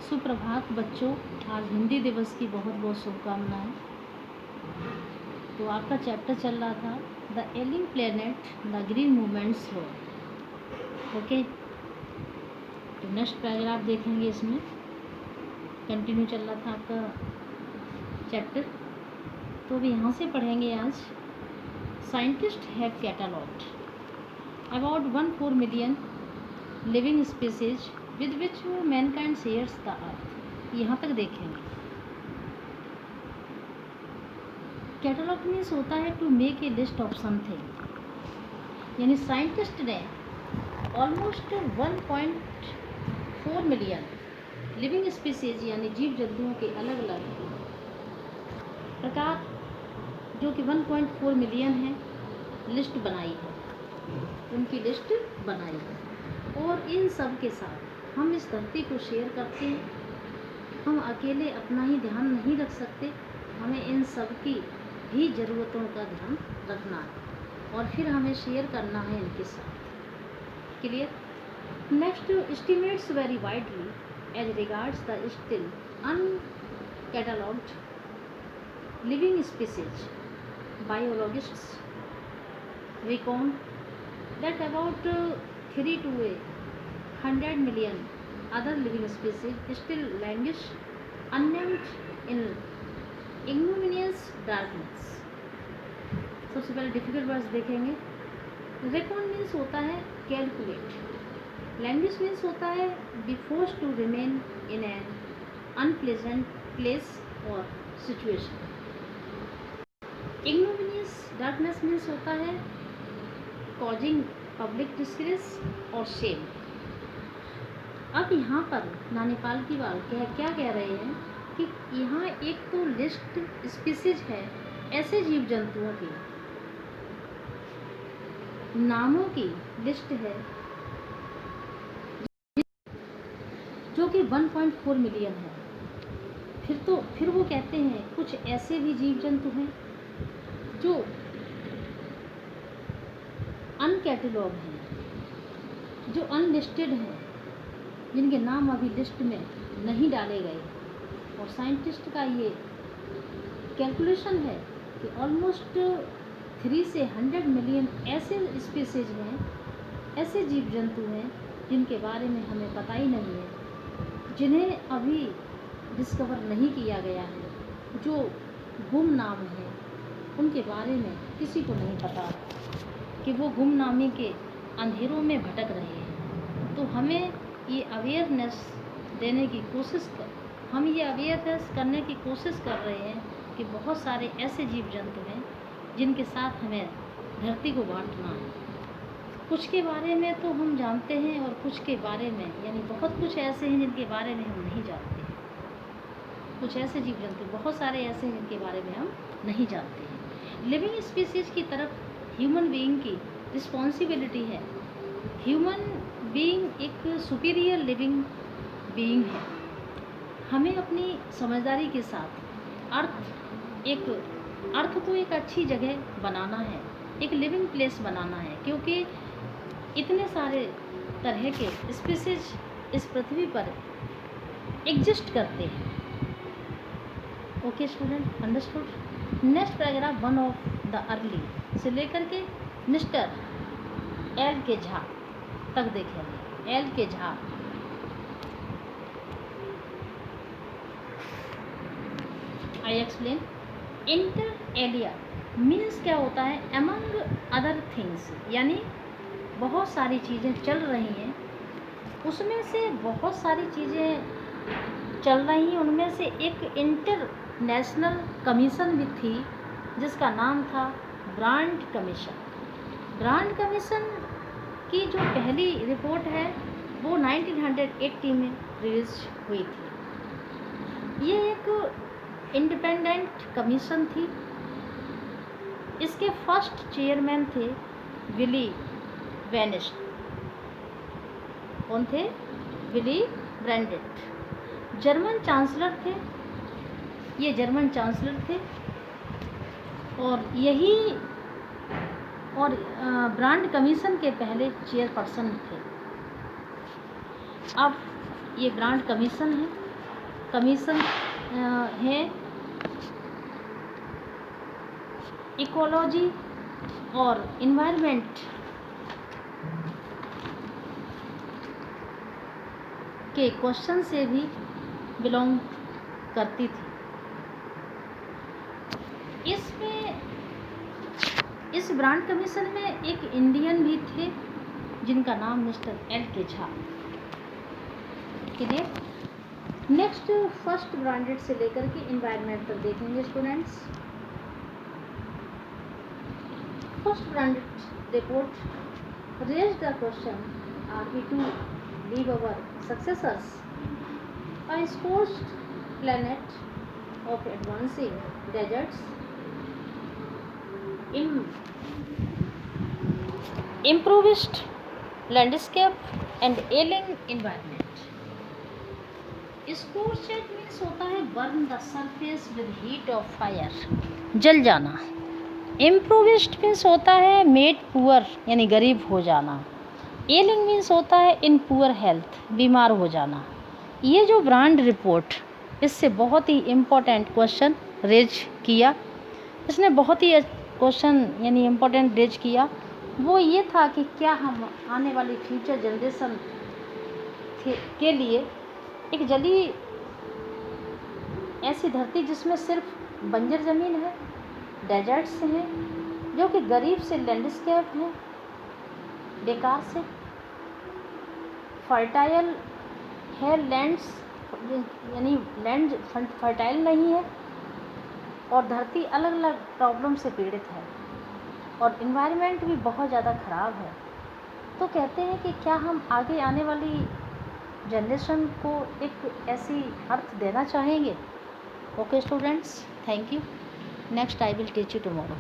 सुप्रभात बच्चों, आज हिंदी दिवस की बहुत बहुत शुभकामनाएं। तो आपका चैप्टर चल रहा था the ailing planet the green movements role. Okay, तो नेक्स्ट पैराग्राफ देखेंगे। इसमें कंटिन्यू चल रहा था आपका चैप्टर। तो अभी यहाँ से पढ़ेंगे आज। Scientists have catalogued about 1.4 million living species with which mankind shares the earth. यहाँ तक देखेंगे। कैटलॉग मीन्स होता है to make a list of something, यानी साइंटिस्ट ने ऑलमोस्ट 1.4 मिलियन लिविंग स्पीसीज यानी जीव जंतुओं के अलग अलग प्रकार जो कि 1.4 मिलियन है लिस्ट बनाई है, उनकी लिस्ट बनाई है। और इन सब के साथ हम इस धरती को शेयर करते हैं। हम अकेले अपना ही ध्यान नहीं रख सकते, हमें इन सब की भी ज़रूरतों का ध्यान रखना है और फिर हमें शेयर करना है इनके साथ। Clear? Next, estimates very widely as regards the still uncatalogued living species. Biologists reckon that about 3 to 100 million other living species still languish unnamed in ignominious darkness। सबसे पहले डिफिकल्ट वर्ड्स देखेंगे। रेकॉन मीन्स होता है calculate, languish means होता है be force to remain in an unpleasant place और situation. Ignominious darkness means होता है कॉजिंग पब्लिक डिस्ग्रेस और शेम। अब यहाँ पर नानीपाल की बात क्या कह रहे हैं कि यहाँ एक तो लिस्ट स्पीसीज है, ऐसे जीव जंतुओं की नामों की लिस्ट है जो कि 1.4 मिलियन है। फिर वो कहते हैं कुछ ऐसे भी जीव जंतु हैं जो अनकैटलॉग हैं, जो अनलिस्टेड हैं, जिनके नाम अभी लिस्ट में नहीं डाले गए। और साइंटिस्ट का ये कैलकुलेशन है कि ऑलमोस्ट 3 से 100 मिलियन ऐसे स्पीसीज हैं, ऐसे जीव जंतु हैं जिनके बारे में हमें पता ही नहीं है, जिन्हें अभी डिस्कवर नहीं किया गया है, जो गुमनाम हैं, उनके बारे में किसी को नहीं पता कि वो गुमनामी के अंधेरों में भटक रहे हैं। तो हमें ये अवेयरनेस देने की कोशिश करने की कोशिश कर रहे हैं कि बहुत सारे ऐसे जीव जंतु हैं जिनके साथ हमें धरती को बांटना है। कुछ के बारे में तो हम जानते हैं और कुछ के बारे में, यानी बहुत कुछ ऐसे हैं जिनके बारे में हम नहीं जानते हैं। कुछ ऐसे जीव जंतु बहुत सारे ऐसे हैं जिनके बारे में हम नहीं जानते हैं। लिविंग स्पीसीज की तरफ ह्यूमन बीइंग की रिस्पॉन्सिबिलिटी है। ह्यूमन बीइंग एक सुपीरियर लिविंग बीइंग है। हमें अपनी समझदारी के साथ अर्थ को एक अच्छी जगह बनाना है, एक लिविंग प्लेस बनाना है, क्योंकि इतने सारे तरह के स्पीसीज इस पृथ्वी पर एग्जिस्ट करते हैं। Okay student, understood? Next paragraph 1 of the early से लेकर के मिस्टर एल के झा तक देखेंगे। L K Jha I explain. Inter alia means क्या होता है? अमंग अदर थिंग्स, यानी बहुत सारी चीज़ें चल रही हैं, उसमें से बहुत सारी चीज़ें चल रही हैं, उनमें से एक इंटरनेशनल कमीशन भी थी जिसका नाम था ब्रांड कमीशन। ब्रांड कमीशन की जो पहली रिपोर्ट है वो 1980 में रिलीज हुई थी। ये एक इंडिपेंडेंट कमीशन थी। इसके फर्स्ट चेयरमैन थे विली वेनिस। कौन थे? विली ब्रेंडेट। जर्मन चांसलर थे, ये जर्मन चांसलर थे। और ब्रांड कमीशन के पहले चेयरपर्सन थे। अब ये ब्रांड कमीशन है कमीशन है इकोलॉजी और इन्वायरमेंट के क्वेश्चन से भी बिलोंग करती थी। इसमें इस ब्रांड कमीशन में एक इंडियन भी थे जिनका नाम mister L.K. Jha. Next first Brundtland से लेकर के इन्वायरमेंटल देखेंगे students. First Brundtland report raise the question, are we to leave our successors a scorched planet of advancing deserts, improvised landscape and ailing environment. Scorched means होता है burn the surface with heat of fire, जल जाना। Improvised means होता है made poor यानी गरीब हो जाना। Ailing means होता है in poor health, बीमार हो जाना। ये जो ब्रांड रिपोर्ट, इससे बहुत ही इम्पोर्टेंट क्वेश्चन रेज किया, इसने बहुत ही क्वेश्चन यानी इम्पोर्टेंट रेज किया। वो ये था कि क्या हम आने वाली फ्यूचर जनरेशन के लिए एक जली ऐसी धरती जिसमें सिर्फ बंजर ज़मीन है, डेजर्ट्स हैं, जो कि गरीब से लैंडस्केप हैं, बेकार से फर्टाइल है, लैंड्स यानी लैंड फर्टाइल नहीं है, और धरती अलग अलग प्रॉब्लम से पीड़ित है, और इन्वायरमेंट भी बहुत ज़्यादा ख़राब है। तो कहते हैं कि क्या हम आगे आने वाली जनरेशन को एक ऐसी अर्थ देना चाहेंगे। Okay students, thank you. Next I will teach you tomorrow.